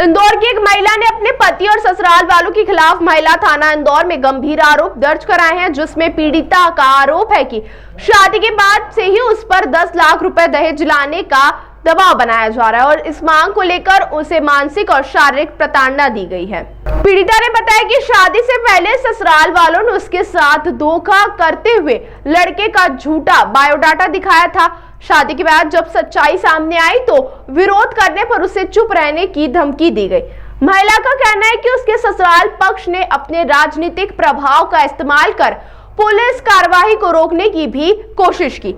इंदौर की एक महिला ने अपने पति और ससुराल वालों के खिलाफ महिला थाना इंदौर में गंभीर आरोप दर्ज कराए हैं, जिसमें पीड़िता का आरोप है कि शादी के बाद से ही उस पर 10 लाख रुपए दहेज लाने का दबाव बनाया जा रहा है और इस मांग को लेकर उसे मानसिक और शारीरिक प्रताड़ना दी गई है। पीड़िता ने बताया कि शादी से पहले ससुराल वालों ने उसके साथ धोखा करते हुए लड़के का झूठा बायोडाटा दिखाया था। शादी के बाद जब सच्चाई सामने आई तो विरोध करने पर उसे चुप रहने की धमकी दी गई। महिला का कहना है कि उसके ससुराल पक्ष ने अपने राजनीतिक प्रभाव का इस्तेमाल कर पुलिस कार्रवाई को रोकने की भी कोशिश की।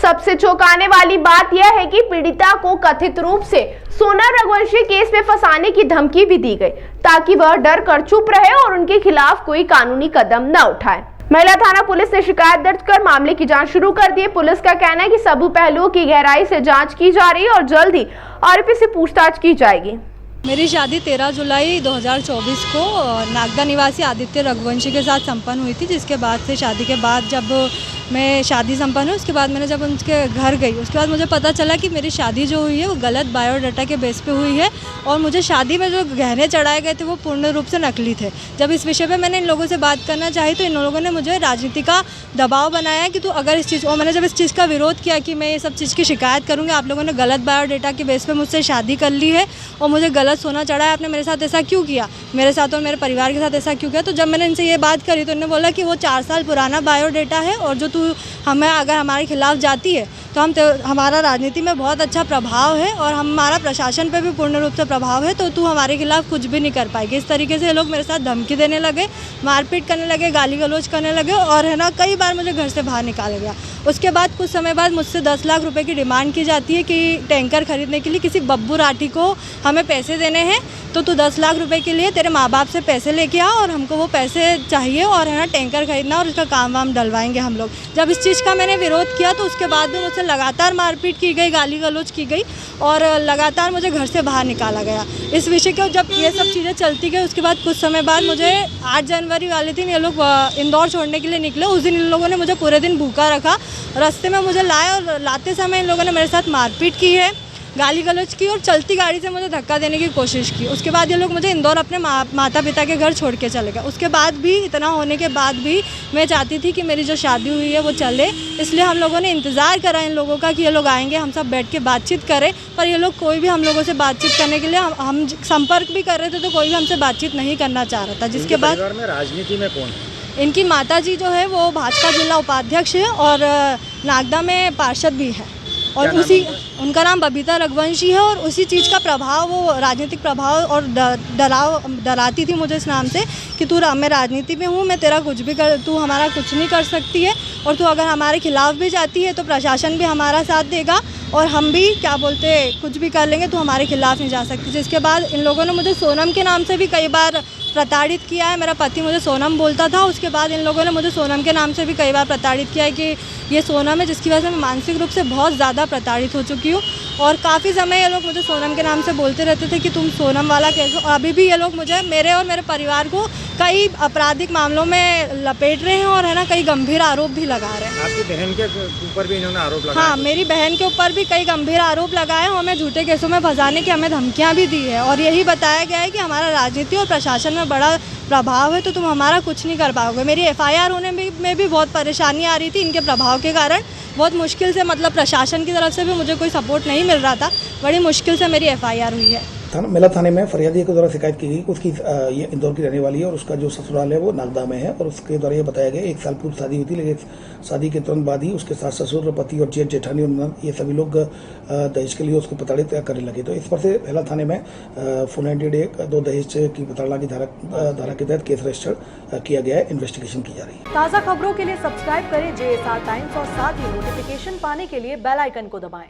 सबसे चौंकाने वाली बात यह है कि पीड़िता को कथित रूप से सोनम रघुवंशी केस में फंसाने की धमकी भी दी गई, ताकि वह डर कर चुप रहे और उनके खिलाफ कोई कानूनी कदम न उठाए। महिला थाना पुलिस ने शिकायत दर्ज कर मामले की जांच शुरू कर दी है। पुलिस का कहना है कि सभी पहलुओं की गहराई से जांच की जा रही है और जल्द ही आरोपी से पूछताछ की जाएगी। मेरी शादी 13 जुलाई 2024 को नागदा निवासी आदित्य रघुवंशी के साथ संपन्न हुई थी, जिसके बाद से शादी के बाद जब मैं शादी संपन्न हुई उसके बाद मैंने जब उनके घर गई उसके बाद मुझे पता चला कि मेरी शादी जो हुई है वो गलत बायोडाटा के बेस पे हुई है और मुझे शादी में जो गहने चढ़ाए गए थे वो पूर्ण रूप से नकली थे। जब इस विषय पे मैंने इन लोगों से बात करना चाही तो इन लोगों ने मुझे राजनीति का दबाव बनाया कि तू अगर इस चीज़ और मैंने जब इस चीज़ का विरोध किया कि मैं ये सब चीज़ की शिकायत करूँगी, आप लोगों ने गलत बायोडाटा के बेस पर मुझसे शादी कर ली है और मुझे गलत सोना चढ़ा है, आपने मेरे साथ ऐसा क्यों किया, मेरे साथ और मेरे परिवार के साथ ऐसा क्यों किया। तो जब मैंने इनसे ये बात करी तो इन्होंने बोला कि वो 4 साल पुराना बायोडाटा है और जो तू हमें अगर हमारे खिलाफ जाती है तो हमारा राजनीति में बहुत अच्छा प्रभाव है और हमारा प्रशासन पे भी पूर्ण रूप से प्रभाव है, तो तू हमारे खिलाफ कुछ भी नहीं कर पाएगी। इस तरीके से ये लोग मेरे साथ धमकी देने लगे, मारपीट करने लगे, गाली गलौज करने लगे और है ना कई बार मुझे घर से बाहर निकाला गया। उसके बाद कुछ समय बाद मुझसे 10 लाख रुपए की डिमांड की जाती है कि टैंकर खरीदने के लिए किसी बब्बू राठी को हमें पैसे देने हैं, तो तू 10 लाख रुपए के लिए तेरे माँ बाप से पैसे लेके आ और हमको वो पैसे चाहिए और है ना टैंकर खरीदना और उसका काम वाम डलवाएंगे हम लोग। जब इस चीज़ का मैंने विरोध किया तो उसके बाद भी मुझसे लगातार मारपीट की गई, गाली गलौज की गई और लगातार मुझे घर से बाहर निकाला गया। इस विषय के जब ये सब चीज़ें चलती गई उसके बाद कुछ समय बाद मुझे 8 जनवरी वाले दिन ये लोग इंदौर छोड़ने के लिए निकले। उस दिन इन लोगों ने मुझे पूरे दिन भूखा रखा, रास्ते में मुझे लाए और लाते समय इन लोगों ने मेरे साथ मारपीट की है, गाली गलौज की और चलती गाड़ी से मुझे धक्का देने की कोशिश की। उसके बाद ये लोग मुझे इंदौर अपने माता पिता के घर छोड़ के चले गए। उसके बाद भी इतना होने के बाद भी मैं चाहती थी कि मेरी जो शादी हुई है वो चले, इसलिए हम लोगों ने इंतज़ार करा इन लोगों का कि ये लोग आएंगे, हम सब बैठ के बातचीत करें, पर ये लोग कोई भी हम लोगों से बातचीत करने के लिए हम संपर्क भी कर रहे थे तो कोई भी हमसे बातचीत नहीं करना चाह रहा था। जिसके बाद में राजनीति में कौन है? इनकी माताजी जो है वो भाजपा जिला उपाध्यक्ष है और नागदा में पार्षद भी है और उनका नाम बबीता रघुवंशी है और उसी चीज़ का प्रभाव, वो राजनीतिक प्रभाव और डराती थी मुझे इस नाम से कि तू मैं राजनीति में हूँ, मैं तेरा कुछ भी कर, तू हमारा कुछ नहीं कर सकती है और तू अगर हमारे खिलाफ भी जाती है तो प्रशासन भी हमारा साथ देगा और हम भी क्या बोलते कुछ भी कर लेंगे, तू हमारे खिलाफ नहीं जा सकती। जिसके बाद इन लोगों ने मुझे सोनम के नाम से भी कई बार प्रताड़ित किया है। मेरा पति मुझे सोनम बोलता था, उसके बाद इन लोगों ने मुझे सोनम के नाम से भी कई बार प्रताड़ित किया है कि ये सोनम है, जिसकी वजह से मैं मानसिक रूप से बहुत ज़्यादा प्रताड़ित हो चुकी हूँ और काफ़ी समय ये लोग मुझे सोनम के नाम से बोलते रहते थे कि तुम सोनम वाला कैसे। अभी भी ये लोग मुझे, मेरे और मेरे परिवार को कई आपराधिक मामलों में लपेट रहे हैं और है ना कई गंभीर आरोप भी लगा रहे हैं। आपकी बहन के ऊपर भी इन्होंने आरोप लगाया? हाँ, मेरी बहन के ऊपर भी कई गंभीर आरोप लगाए और हमें झूठे केसों में फंसाने की हमें धमकियाँ भी दी है और यही बताया गया है कि हमारा राजनीति और प्रशासन में बड़ा प्रभाव है तो तुम हमारा कुछ नहीं कर पाओगे। मेरी FIR होने में भी बहुत परेशानी आ रही थी इनके प्रभाव के कारण, बहुत मुश्किल से, मतलब प्रशासन की तरफ से भी मुझे कोई सपोर्ट नहीं मिल रहा था, बड़ी मुश्किल से मेरी FIR हुई है। मेला थाने में फरियादी के द्वारा शिकायत की गई, उसकी ये इंदौर की रहने वाली है और उसका जो ससुराल है वो नागदा में है और उसके द्वारा ये बताया गया 1 साल पूर्व शादी हुई थी, लेकिन शादी के तुरंत बाद ही उसके सास ससुर, पति और जेठ जेठानी और ननद ये सभी लोग दहेज के लिए उसको प्रताड़ित करने लगे। तो इस पर से मेला थाने में 498(1) दहेज की प्रताड़ना की धारा के तहत केस रजिस्टर किया गया है, इन्वेस्टिगेशन की जा रही है। ताज़ा खबरों के लिए सब्सक्राइब करें JSR टाइम्स और साथ ही नोटिफिकेशन पाने के लिए बेल आइकन को दबाएं।